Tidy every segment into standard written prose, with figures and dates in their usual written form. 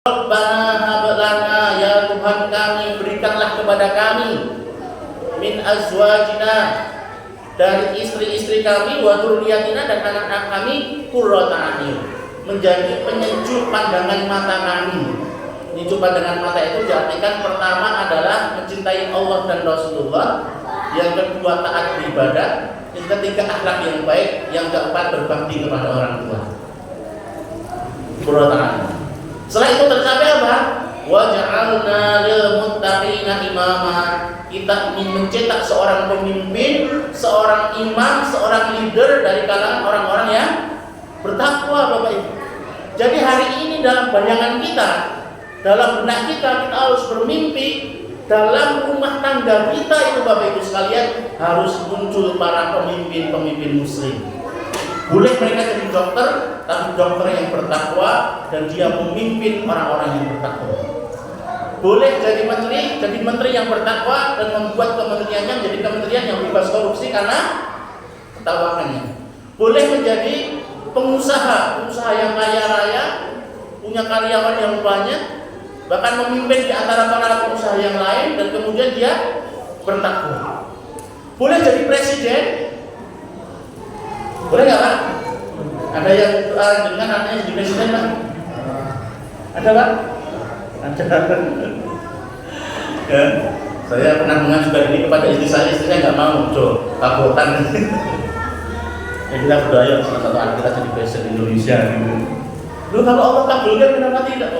Rabbana hab lana, ya Tuhan kami, berikanlah kepada kami min azwajina, dari istri-istri kami, wa dzurriyyatina, dan anak-anak kami, qurrata a'yun, menjadi penyejuk pandangan mata kami. Penyejuk pandangan mata itu diartikan pertama adalah mencintai Allah dan Rasulullah, yang kedua taat beribadah, yang ketiga akhlak yang baik, yang keempat berbakti kepada orang tua. Qurrata a'yun. Setelah itu tercapai apa? Wa ja'alna lil muttaqina imama. Kita ingin mencetak seorang pemimpin, seorang imam, seorang leader dari kalangan orang-orang yang bertakwa, Bapak Ibu. Jadi hari ini dalam bayangan kita, dalam benak kita harus bermimpi, dalam rumah tangga kita itu Bapak Ibu sekalian harus muncul para pemimpin-pemimpin muslim. Boleh mereka jadi dokter, tapi dokter yang bertakwa dan dia memimpin orang-orang yang bertakwa. Boleh jadi menteri yang bertakwa dan membuat kementeriannya menjadi kementerian yang bebas korupsi karena ketakwaannya. Boleh menjadi pengusaha yang kaya raya, punya karyawan yang banyak, bahkan memimpin di antara para pengusaha yang lain, dan kemudian dia bertakwa. Boleh jadi presiden. Boleh nggak Pak? Ada yang dengan anaknya jadi presiden Pak? Ada Pak? Ada. Ya, saya pernah mengajukan ini kepada istri saya, istrinya nggak mau, takutan. Ya kita berdoa salah satu anak kita jadi presiden Indonesia. Gitu. Loh, kalau Allah kabulkan kenapa tidak?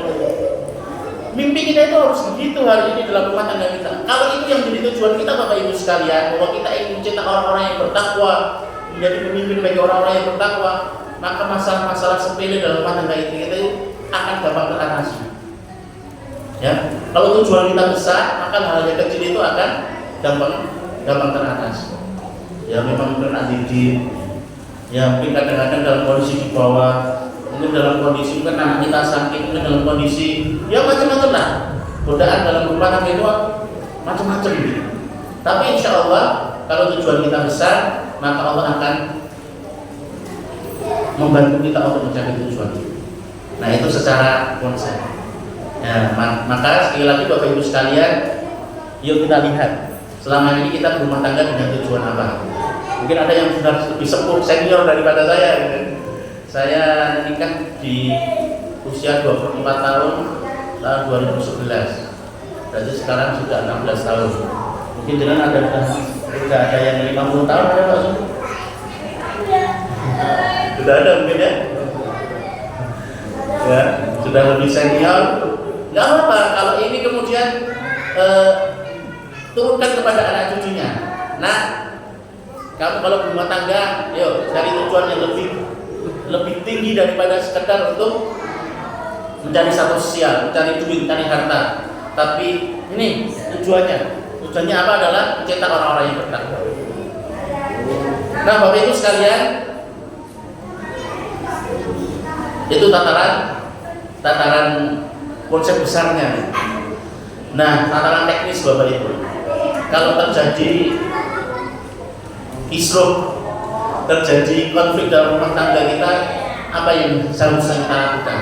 Mimpi kita itu harus begitu hari ini dalam rumah tangga kita. Kalau itu yang jadi tujuan kita Bapak Ibu sekalian, bahwa kita ingin mencetak orang-orang yang bertakwa, menjadi pemimpin bagi orang-orang yang bertakwa, maka masalah-masalah sepele dalam rumah tangga kita itu akan gampang teratasi. Ya, kalau tujuan kita besar, maka hal yang kecil itu akan gampang teratasi. Ya memang mungkin didik, ya mungkin kadang-kadang dalam kondisi di bawah, mungkin dalam kondisi mungkin anak kita sakit, mungkin dalam kondisi ya macam-macam lah. Godaan dalam rumah tangga itu macam-macam gitu. Tapi insya Allah kalau tujuan kita besar, maka Allah akan membantu kita untuk mencapai tujuan. Nah itu secara konsep. Ya, maka sekali lagi Bapak Ibu sekalian, yuk kita lihat selama ini kita berumah tangga dengan tujuan apa. Mungkin ada yang sudah lebih sepuh, senior daripada saya gitu. Saya nikah di usia 24 tahun 2011. Berarti sekarang sudah 16 tahun. Mungkin dengan sudah ada yang 50 tahun ada Pak? Sudah ada mungkin ya? Ya, sudah lebih senior. Nggak apa-apa kalau ini kemudian turunkan kepada anak cucunya. Nah, kamu kalau berumah tangga, yuk cari tujuan yang lebih tinggi daripada sekedar untuk mencari status sosial, mencari duit, mencari harta. Tapi ini tujuannya apa adalah mencetak orang-orang yang bertakwa. Nah, Bapak Ibu sekalian, itu tataran konsep besarnya. Nah, tataran teknis Bapak Ibu, kalau terjadi kisruh, terjadi konflik dalam rumah tangga kita, apa yang seharusnya kita lakukan?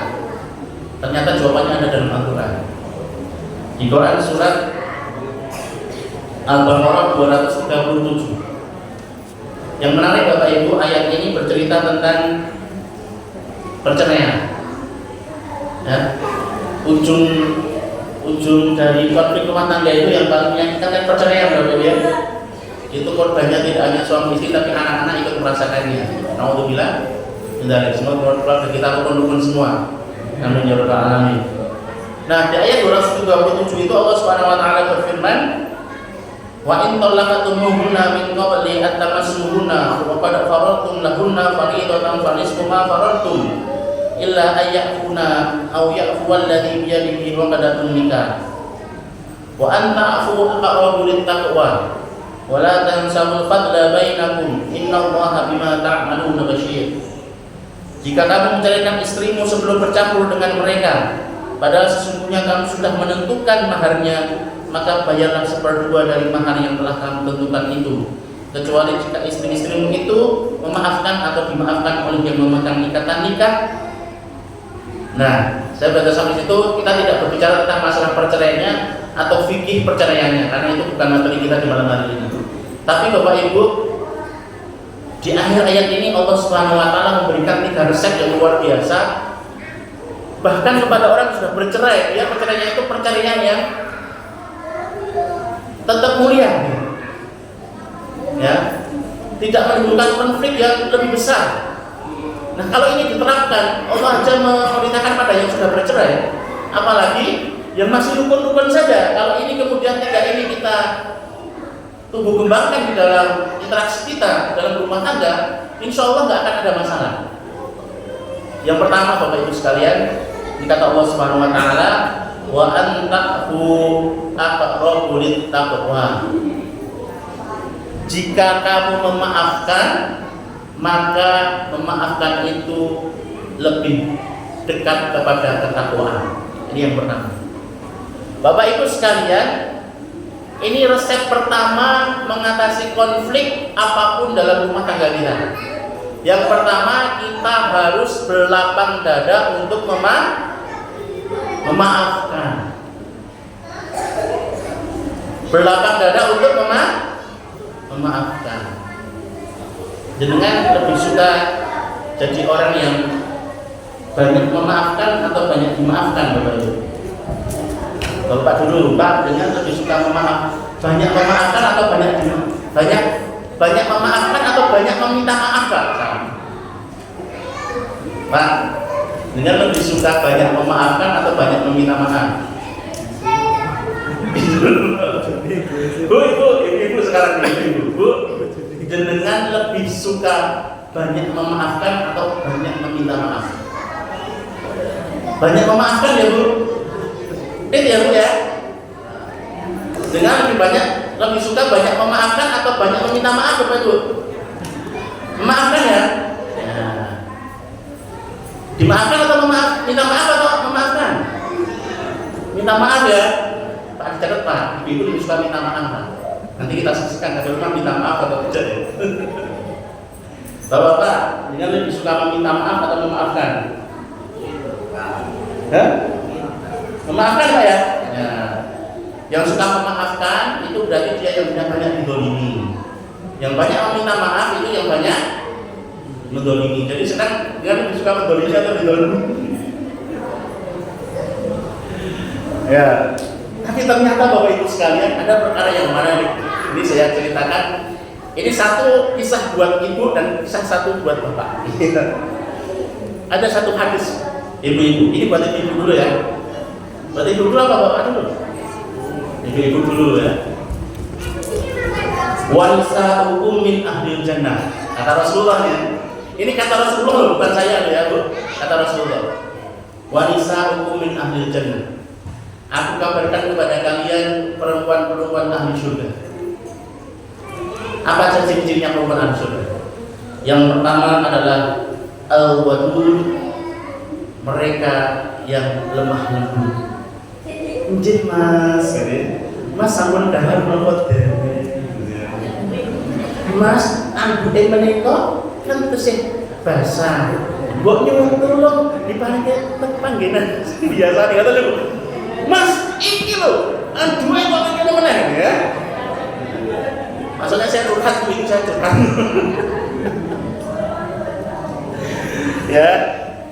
Ternyata jawabannya ada dalam Al-Quran. Di Quran surat Al-Baqarah 237. Yang menarik Bapak Ibu, ayat ini bercerita tentang perceraian. Ya. Ujung dari konflik rumah tangga itu yang paling menyakitkan kan perceraian Bapak Ibu ya. Itu korbannya tidak hanya suami istri tapi anak-anak ikut merasakannya. Naudzubillah. Dari semua keluarga kita rukun-rukun semua. Amin ya rabbal alamin. Nah, di ayat 237 itu Allah Subhanahu wa taala berfirman, "Wa in talaqatumuhunna min qabli an tamassuhunna wa qad faradtum lahunna fariidatan fa nisfu ma faradtum illa ayyakuna aw ya'fu alladhi bi yadihi 'uqdatun nikah wa an ta'fu aqrabu lit-taqwa wa la tansawul fadla bainakum innallaha bima ta'maluna basyir." Jika kamu menceraikan istrimu sebelum bercampur dengan mereka, padahal sesungguhnya kamu sudah menentukan maharnya, maka bayarlah 1/2 dari mahar yang telah kamu tentukan itu, kecuali jika istri-istrimu itu memaafkan atau dimaafkan oleh yang memegang ikatan nikah, Nah, saya baca sampai situ, kita tidak berbicara tentang masalah perceraiannya atau fikih perceraiannya, karena itu bukan materi kita di malam hari ini. Tapi Bapak Ibu, di akhir ayat ini Allah Subhanahu wa taala memberikan 3 resep yang luar biasa. Bahkan kepada orang yang sudah bercerai, ya perceraiannya itu perceraian yang tetap mulia. Ya. Tidak menimbulkan konflik yang lebih besar. Nah, kalau ini diterapkan, Allah aja memerintahkan pada yang sudah bercerai, apalagi yang masih rukun-rukun saja. Kalau ini kemudian 3 ini kita tumbuh kembangkan di dalam interaksi kita dalam rumah tangga, insya Allah nggak akan ada masalah. Yang pertama, Bapak Ibu sekalian, dikata Allah Subhanahu Wa Taala, wa antahu aqrabu littaqwa. Jika kamu memaafkan, maka memaafkan itu lebih dekat kepada ketakwaan. Ini yang pertama. Bapak Ibu sekalian, ini resep pertama mengatasi konflik apapun dalam rumah tangga kita. Yang pertama, kita harus berlapang dada untuk memaafkan. Berlapang dada untuk memaafkan. Jenengan lebih suka jadi orang yang banyak memaafkan atau banyak dimaafkan, Bapak Ibu? Bapak dulu, Pak, dengan lebih suka banyak memaafkan atau banyak memaafkan atau banyak meminta maaf, Pak? Pak, dengan lebih suka banyak memaafkan atau banyak meminta maaf? Ibu sekarang ibu, jenengan lebih suka banyak memaafkan atau banyak meminta maaf? Banyak memaafkan ya Bu? Ya Bu ya. Dengan lebih suka banyak memaafkan atau banyak meminta maaf Bapak Ibu? Memaafkan ya? Dimaafkan atau minta maaf atau memaafkan? Minta maaf ya. Pak catat Pak, ibu lebih suka minta maaf Pak. Nanti kita saksikan bagaimana minta maaf atau tidak ya. Bapak, dengan lebih suka meminta maaf atau memaafkan? Memaafkan Pak ya? Ya. Yang suka memaafkan itu berarti dia yang banyak didolimi. Yang banyak meminta maaf itu yang banyak mendolimi. Jadi sekarang dia lebih suka mendolimi atau didolimi? Ya. Tapi ternyata Bapak Ibu sekalian ada perkara yang menarik. Ini saya ceritakan. Ini satu kisah buat ibu dan kisah satu buat bapak. Ada satu hadis ibu-ibu. Ini buat ibu dulu ya. Buat ibu dulu apa bapak dulu? Ibu dulu ya. Wanisa'ukum min ahlil jannah. Kata Rasulullah ya. Ini kata Rasulullah bukan saya ya Bu. Kata Rasulullah. Wanisa'ukum min ahlil jannah. Aku kabarkan kepada kalian perempuan-perempuan ahli surga. Apa saja ciri-cirinya perempuan ahli surga? Yang pertama adalah al-wadud, mereka yang lemah lembut. Njit Mas, Mas sampun dahar melot Mas, ambute menika kan tesih basah. Mbok nyuwun tulung dipanggil panggenan biasa kata lho. Mas, iki lho, duwe kok ngene meneh ya. Maksudnya saya curhat ini saya curhat. Ya,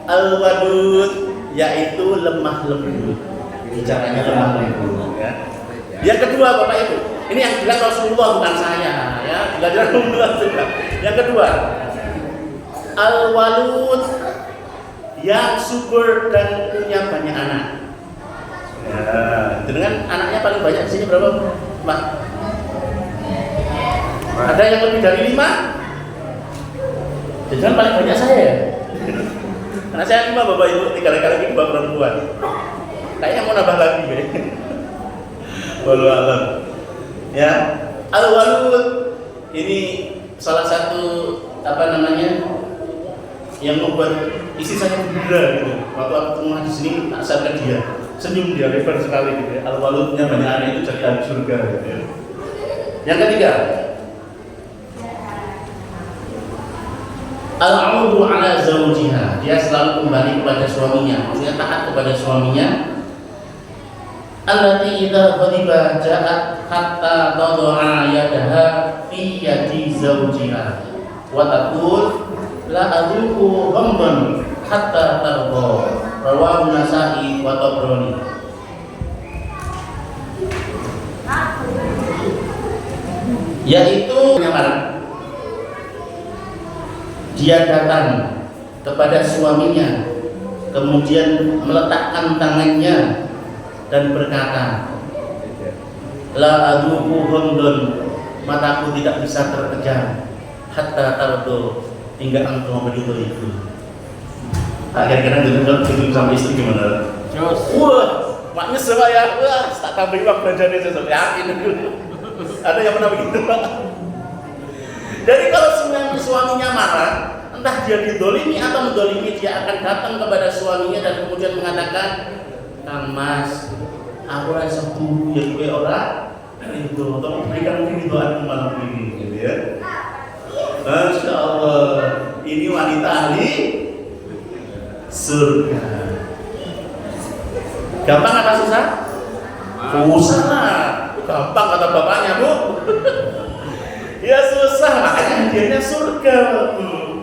al-wadud yaitu lemah lembut. Bicaranya lemah lembut ya. Yang kedua Bapak Ibu, ini yang bilang Rasulullah bukan saya ya, belajar Rasulullah juga. Yang kedua, al-walud yang subur dan punya banyak anak. Ya, dengan anaknya paling banyak di sini berapa, Pak? Ada yang lebih dari 5? Jadi paling banyak saya. Karena saya 5 Bapak Ibu, 3 laki-laki 2 perempuan. Kayaknya mau nambah lagi ya. Walau alam. Ya, al-walud ini salah satu yang membuat isi saya gembira gitu. Waktu aku ketemu di sini, tak sadar dia senyum, dia lebar sekali gitu ya. Al-waludnya banyak anak itu jadi ahli surga gitu ya. Yang ketiga, Al-'audu 'ala zawjiha, dia selalu kembali kepada suaminya, maksudnya taat kepada suaminya. Allati idza ghadiba ja'at hatta tad'a yadaha fi yadi zawjiha wa taqul la adhuku ghamdan hatta tarda. Rawahu Nasa'i wa Tabrani. Yaitu dia datang kepada suaminya, kemudian meletakkan tangannya dan berkata, la aduku hondon, mataku tidak bisa terkejar, hatta tardo, hingga engkau meridhoi itu. Akhirnya kalau duduk sama istri gimana? Wah, maknya saya, wah, tak tambah uang belanjanya sesuatu, yakin dulu. Ada yang pernah begitu, Pak? Jadi kalau suaminya marah, entah dia didolimi atau mendolimi, dia akan datang kepada suaminya dan kemudian mengatakan, Kang Mas, aku rasa tubuh yang gue orang itu, tolong berikan mungkin doa malam ini, gitu ya. Masya Allah, ini wanita ahli surga. Gampang apa susah? Susah lah. Gampang kata bapaknya, Bu. Ya susah, makanya hadiahnya surga.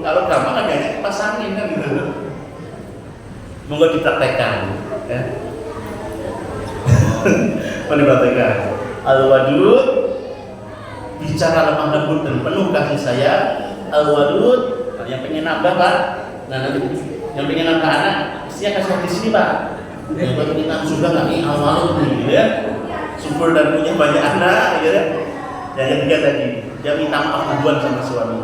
Kalau gampang hadiahnya pasangin kan gitu. Moga dipraktekkan, ya. Dipraktekkan. Al-Wadud, bicara lemah lembut dan penuh kasih sayang. Al-Wadud, yang pengen nambah, Pak. Nah, nanti yang pengen nambah anak, istrinya kasih di sini, Pak. Yang buat kita surga kami Al-Wadud, gitu ya. Subur dan punya banyak anak, gitu ya. Dan yang ketiga tadi, dia minta maaf duluan sama suami.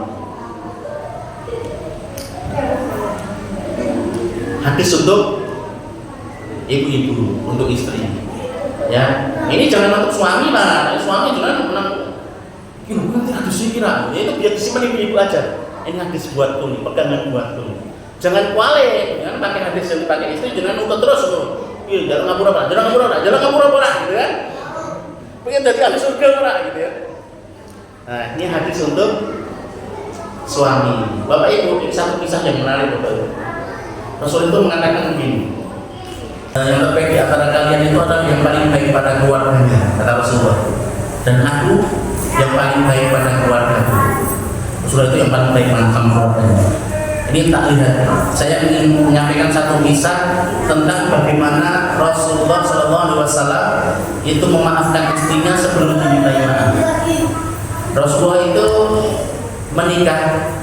Hadis untuk ibu-ibu, untuk istri. Ya, ini jangan untuk suami lah. Suami jangan menang. Ini nanti hadis ini kira. Ya, itu biar disimpan ibu-ibu aja. Ini hadis buatku nih, pegangan buatku. Jangan kuale, jangan pakai hadis yang dipakai istri, jangan nukut terus tuh. Iya, jangan ngapura-pura, jangan ngapura-pura, gitu kan? Pengen jadi ahli surga ora, gitu ya. Nah, ini hadis untuk suami. Bapak Ibu, ini satu kisah yang menarik, Bapak Ibu. Rasul itu mengatakan begini, yang terbaik di antara kalian itu adalah yang paling baik pada keluarganya, kata Rasulullah. Dan aku yang paling baik pada keluargaku. Rasulullah itu yang paling baik pada keluarganya. Ini tak lihat. Saya ingin menyampaikan satu kisah tentang bagaimana Rasulullah SAW itu memaafkan istrinya sebelum dimintai maaf. Rasulullah itu menikah,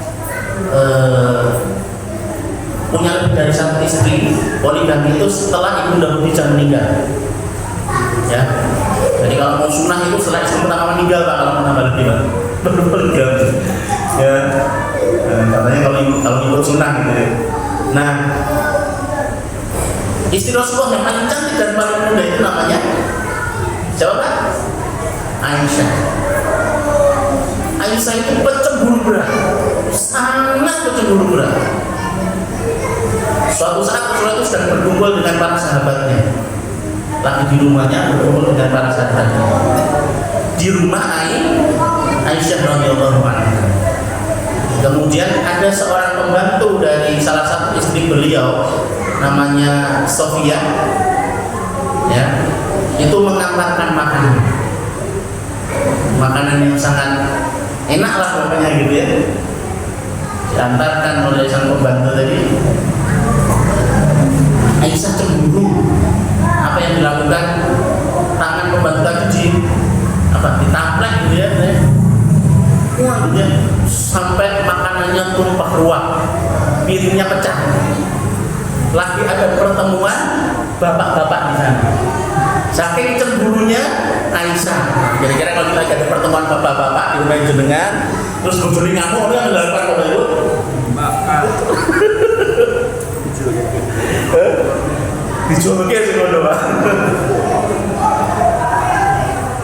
punya lebih dari satu istri, poligami itu setelah Ibunda Khadijah meninggal. Ya, jadi kalau mau sunnah itu setelah istri pertama meninggal, Pak, kalau mau nambah lebih, Pak, baru poligami. Ya, katanya kalau ikut sunnah gitu ya. Nah, istri Rasulullah yang paling cantik dan paling muda itu namanya siapa, Pak? Aisyah. Aisyah itu pecemburu berat, sangat pecemburu berat. Suatu saat Rasulullah itu sedang berkumpul dengan para sahabatnya, lagi di rumahnya berkumpul dengan para sahabatnya di rumah Aisyah radhiyallahu anha. Kemudian ada seorang pembantu dari salah satu istri beliau, namanya Sofia, ya, itu mengantarkan makanan yang sangat enak lah pokoknya gitu ya, diantarkan oleh sang pembantu tadi. Aisyah cemburu. Apa yang dilakukan? Tangan pembantu tadi ditaplek gitu ya, wah, gitu ya, sampai makanannya tumpah ruah, piringnya pecah. Lagi ada pertemuan bapak-bapak di sana. Saking cemburunya Aisyah. Kira-kira kalau kita ada pertemuan bapak-bapak di rumah jenengan, terus bojone ngamuk, apa yang dilakukan Bapak Ibu? Makan. Dijual ke sih ngono, Pak.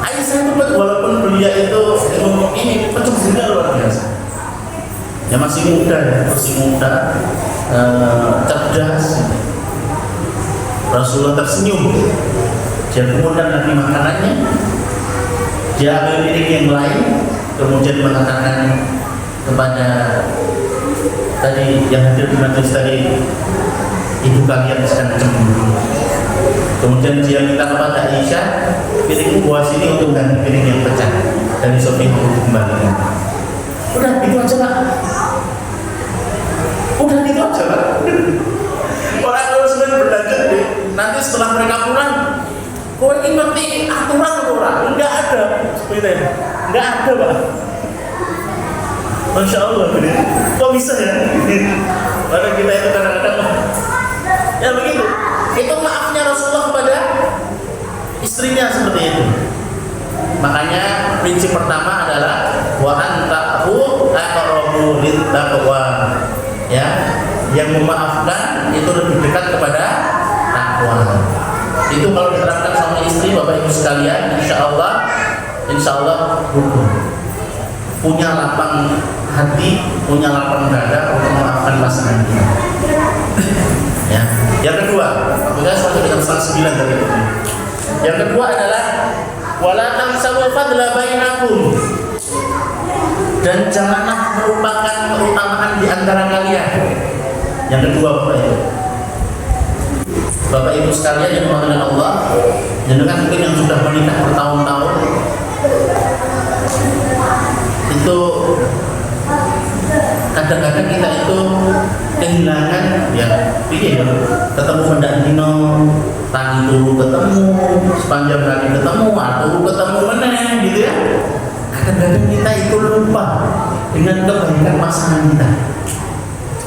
Aisyah itu walaupun beliau itu ini pencemburunya luar biasa. Ya masih muda, cerdas. Rasulullah tersenyum. Dia kemudian lagi makanannya, dia ambil piring yang lain, kemudian mengatakan kepada tadi yang hadir di majelis tadi, ibu kalian sedang cemburu. Kemudian dia minta kepada Aisyah, piringmu bawa sini untuk ganti piring yang pecah dari Sofi untuk kembalikan. Udah gitu aja Pak. Udah gitu aja Pak. Orang kalau sudah berlanjut deh, nanti setelah mereka pulang, kau ini ngerti aturan orang? Enggak ada, seperti itu. Enggak ada Pak. Masya Allah, kok bisa ya? Padahal kita itu kadang-kadang ya begitu. Itu maafnya Rasulullah kepada istrinya seperti itu. Makanya prinsip pertama adalah wa anta'fu aqrabu littaqwa. Ya, yang memaafkan itu lebih dekat kepada takwa. Itu kalau diterapkan sama istri, Bapak Ibu sekalian, insya Allah hukum. Punya lapang hati, punya lapang dada untuk memaafkan pasangan kita. Ya. Yang kedua, apabila suatu dengan 9 dari itu. Yang kedua adalah wala tansawul fadla bainakum. Dan janganlah merupakan keutamaan di antara kalian. Yang kedua Bapak Ibu. Bapak Ibu sekalian yang dimuliakan Allah, jenengan mungkin yang sudah menikah bertahun-tahun, itu kadang-kadang kita itu kehilangan ya, ketemu pendak dino, tangi dulu ketemu, sepanjang hari ketemu, atau ketemu meneh gitu ya. Kadang-kadang kita itu lupa dengan kebaikan pasangan kita.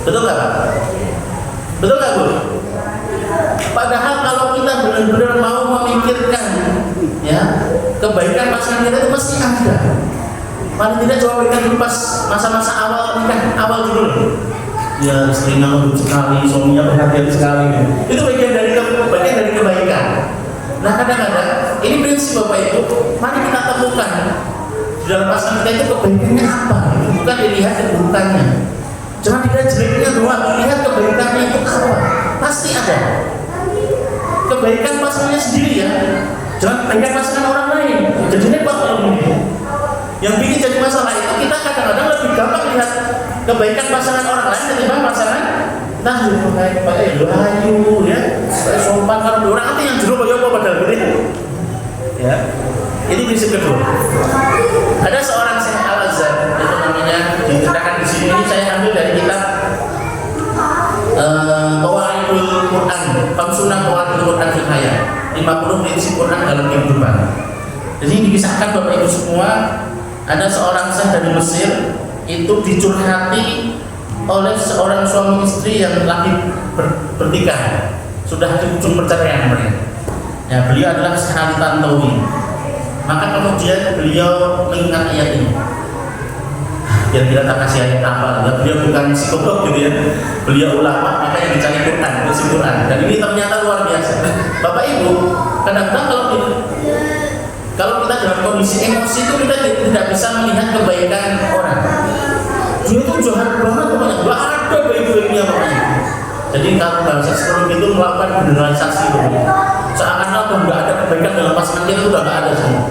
Betul nggak Pak? Betul nggak Bu? Padahal kalau kita benar-benar mau memikirkan ya kebaikan pasangan kita itu mesti ada. Paling tidak coba berikan dulu pas masa-masa awal nikah, awal dulu. Ya istrinya lembut sekali, suaminya perhatian sekali. Itu bagian dari kebaikan. Nah kadang-kadang ini prinsip Bapak Ibu, mari kita temukan di dalam pasangan kita itu kebaikannya apa. Bukan dilihat keburukannya. Jangan dilihat jeleknya doang, dilihat kebaikannya itu apa. Pasti ada. Kebaikan pasangannya sendiri ya. Jangan kebaikan pasangan orang lain. Jadi hebat kalau begini. Yang bikin jadi masalah itu kita kadang-kadang lebih gampang lihat kebaikan pasangan orang lain ketimbang pasangan kita juga pakai doayu ya, pakai sopan kalau orang nanti yang jeruk apa padahal gitu ya. Ini prinsip kedua. Ada seorang Syekh Al-Azhar itu namanya diceritakan di sini, saya ambil dari kitab Qawaidul Quran, Famsunah Qawaidul Quran fil Hayat, 50 prinsip Quran dalam kehidupan. Jadi dikisahkan Bapak Ibu semua, ada seorang syekh dari Mesir itu dicurhati oleh seorang suami istri yang lagi bertikah, sudah di ujung perceraian mereka. Ya, beliau adalah Syekh Ali Tantawi. Maka kemudian beliau mengingat ayat ini. Kira-kira tak kasih ayat apa? Beliau bukan psikolog gitu ya. Beliau ulama, maka yang dicari Quran, prinsip Quran. Dan ini ternyata luar biasa. Bapak Ibu, kadang-kadang kalau kita dalam kondisi emosi itu kita tidak bisa melihat kebaikan orang. Dia itu jahat banget pokoknya, nggak ada baik-baiknya pokoknya. Jadi kalau bahasa psikologi itu melakukan generalisasi pokoknya. Seakan-akan nggak ada kebaikan dalam pasangan kita itu udah nggak ada semua.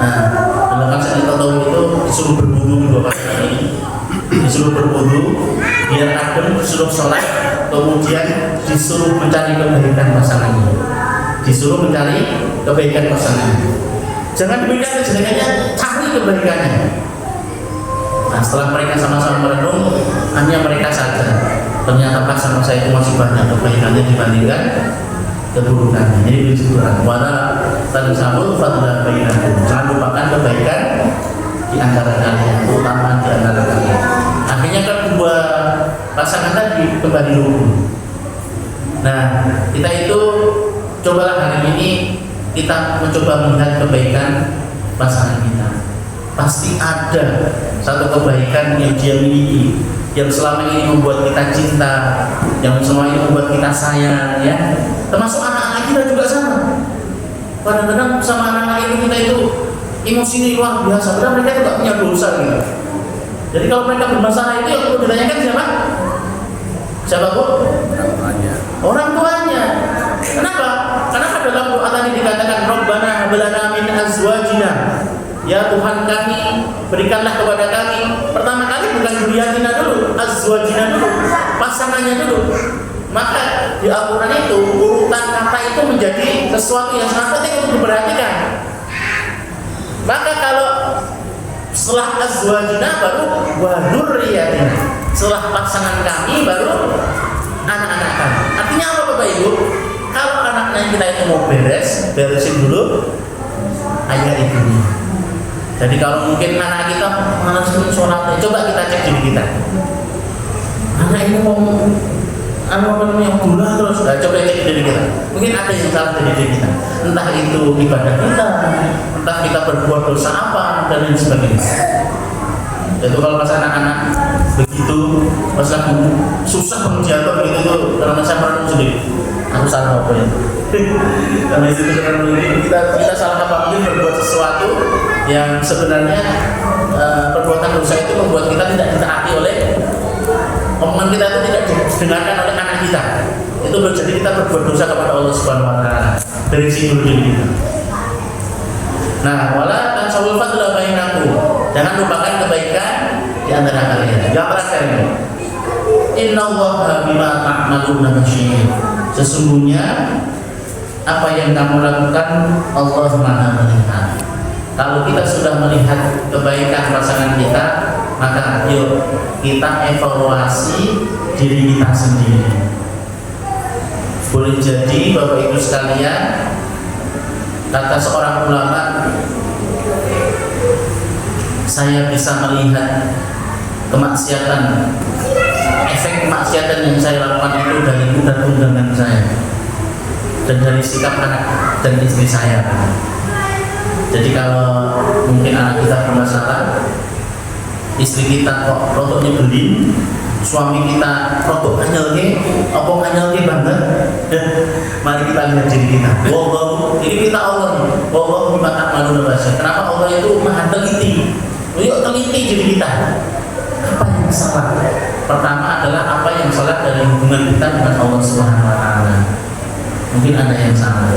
Nah, dalam kasus yang tahu itu disuruh berwudu dua kali, disuruh berwudu biar adem, disuruh sholat, kemudian disuruh mencari kebaikan pasangannya. Disuruh mencari kebaikan pasangan. Jangan diberikan kejelekannya, cari kebaikannya. Nah setelah mereka sama-sama merenung, hanya mereka sadar ternyata pasangan saya itu masih banyak kebaikannya dibandingkan keburukannya. Jadi prinsip Quran, wala tansawul fadla bainakum. Jangan lupakan kebaikan di antara kalian, keutamaan di antara kalian. Akhirnya kan dua pasangan tadi kembali rukun. Nah kita itu cobalah hari ini kita mencoba melihat kebaikan pasangan kita. Pasti ada satu kebaikan yang dia miliki, yang selama ini membuat kita cinta, yang selama ini membuat kita sayang, ya. Termasuk anak-anak kita juga sama. Kadang-kadang sama anak-anak itu kita itu emosinya luar biasa, padahal mereka tidak punya dosa gitu. Jadi kalau mereka bermasalah itu yang perlu ditanyakan siapa? Siapa Bu? Orang tuanya. Kenapa? Karena dalam Quran tadi dikatakan Rabbana hab lana min azwajina Ya Tuhan kami, berikanlah kepada kami. Pertama kali bukan duriyatina dulu, azwajina dulu, pasangannya dulu. Maka di Al-Quran itu urutan kata itu menjadi sesuatu yang sangat penting untuk diperhatikan. Maka kalau setelah azwajina baru wa dzurriyyatina, setelah pasangan kami baru anak-anak kami. Artinya apa Bapak Ibu? Kalau anaknya kita itu mau beresin dulu ayah ibunya. Jadi kalau mungkin anak kita malas sholat, coba kita cek diri kita. Anak ini mau gula terus, coba cek diri kita. Mungkin ada yang salah dari diri kita. Entah itu ibadah kita, entah kita berbuat dosa apa dan lain sebagainya. Itu kalau pas anak-anak begitu, pas lagi susah menjatuh begitu tuh, karena saya merenung sendiri. Aku salah apa ya? Karena itu kita salah apa mungkin berbuat sesuatu yang sebenarnya perbuatan dosa itu membuat kita tidak ditaati oleh omongan kita, itu tidak didengarkan oleh anak kita. Itu berjadi kita berbuat dosa kepada Allah Subhanahu Wa Taala dari sisi diri kita. Nah, wala tansawul fadla bainakum. Jangan lupakan kebaikan di antara kalian. Yang terakhir, innallaha bima ta'maluna basir. Sesungguhnya apa yang kamu lakukan Allah Maha melihat. Kalau kita sudah melihat kebaikan pasangan kita, maka yuk kita evaluasi diri kita sendiri. Boleh jadi Bapak Ibu sekalian, kata seorang ulama, saya bisa melihat kemaksiatan, efek kemaksiatan yang saya lakukan itu dari undangan saya dan dari sikap anak dan istri saya. Jadi kalau mungkin anak kita bermasalah, istri kita kok rotok nyebelin, suami kita rotok nganyelke, apa nganyelke banget, mari kita lihat diri kita. Wallah, ini kita Allah nih. Wallah bima ta'maluna basir. Kenapa Allah itu maha teliti? Yuk teliti diri kita. Apa yang salah? Pertama adalah apa yang salah dari hubungan kita dengan Allah Subhanahu Wa Taala. Mungkin ada yang salah,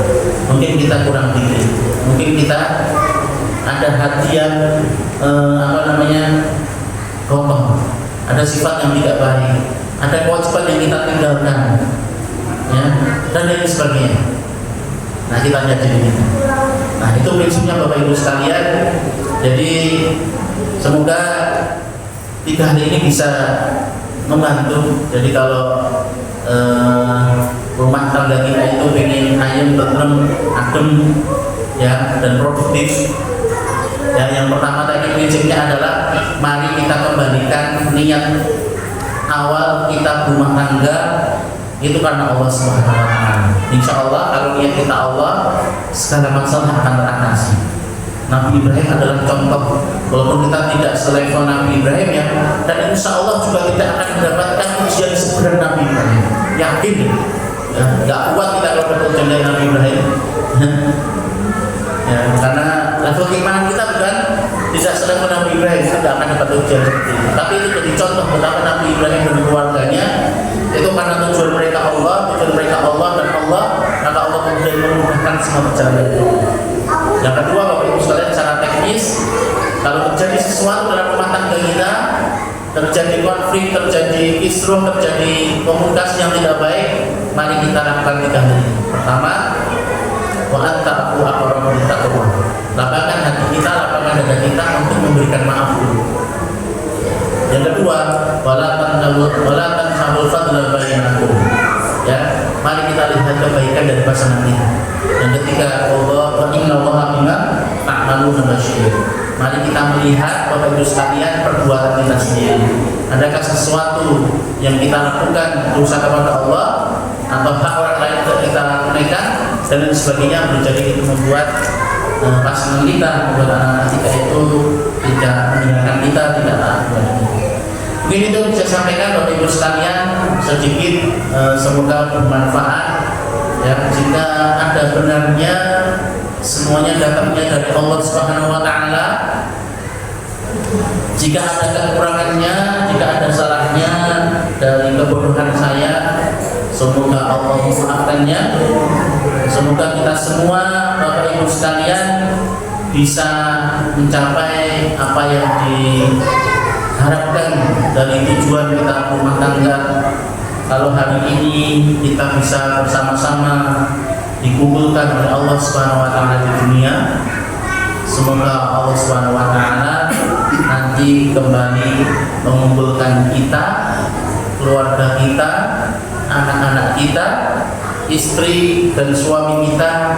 mungkin kita kurang dikit, mungkin kita ada hati yang kotor, ada sifat yang tidak baik, ada kewajiban yang kita tinggalkan, ya, dan lain sebagainya. Nah, kita lihat diri kita. Nah, itu prinsipnya Bapak Ibu sekalian. Jadi semoga 3 hari ini bisa membantu. Jadi kalau rumah tangga kita itu pengen ayam, tentrem, adem, ya, dan produktif. Ya, yang pertama tadi prinsipnya adalah mari kita kembalikan niat awal kita berumah tangga itu karena Allah Subhanahu Wa Taala. Insya Allah kalau niat kita Allah, segala masalah akan teratasi. Nabi Ibrahim adalah contoh, walaupun kita tidak selevel Nabi Ibrahim ya, dan insya Allah juga tidak akan mendapatkan ujian seberat Nabi Ibrahim. Yakin ya, nggak kuat kita kalau dapat ujian dari Nabi Ibrahim. Ya, karena level keimanan kita bukan tidak selevel Nabi Ibrahim, kita tidak akan dapat ujian seperti itu. Tapi itu jadi contoh betapa Nabi Ibrahim dan keluarganya itu karena tujuan mereka Allah dan Allah, maka Allah kemudian memudahkan semua perjalanan itu. Yang kedua, Bapak Ibu sekalian, secara teknis, kalau terjadi sesuatu dalam rumah tangga kita, terjadi konflik, terjadi kisruh, terjadi komunikasi yang tidak baik, mari kita lakukan 3 hal ini. Pertama, wa anta'fu aqrabu littaqwa. Lapangkan hati kita, lapangkan dada kita untuk memberikan maaf dulu. Yang kedua, wala tansawul fadla bainakum. Ya, mari kita lihat kebaikan dari pasangan kita. Yang ketiga, Allah innallaha bima ta'maluna basir. Mari kita melihat Bapak Ibu sekalian perbuatan kita sendiri. Adakah sesuatu yang kita lakukan dosa kepada Allah atau hak orang lain yang kita tunaikan dan lain sebagainya, menjadi itu membuat pasangan kita, membuat anak-anak kita itu tidak mendengarkan kita, tidak taat kepada kita. Mungkin itu bisa sampaikan Bapak Ibu sekalian sedikit, semoga bermanfaat. Ya, jika ada benarnya semuanya datangnya dari Allah Subhanahu Wa Taala. Jika ada kekurangannya, jika ada salahnya dari kebodohan saya, semoga Allah memaafkannya. Semoga kita semua Bapak Ibu sekalian bisa mencapai apa yang diharapkan dari tujuan kita rumah tangga. Kalau hari ini kita bisa bersama-sama dikumpulkan oleh Allah Subhanahu wa taala di dunia, semoga Allah Subhanahu wa taala nanti kembali mengumpulkan kita, keluarga kita, anak-anak kita, istri dan suami kita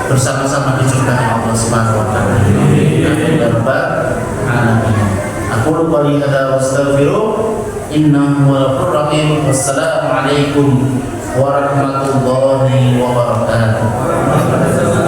bersama-sama di surga Allah Subhanahu wa taala. Amin ya rabbal alamin. Aku qouli hadza wa astaghfiruh innahu huwal ghafurur rahim. Wassalamu alaikum warahmatullahi wabarakatuh.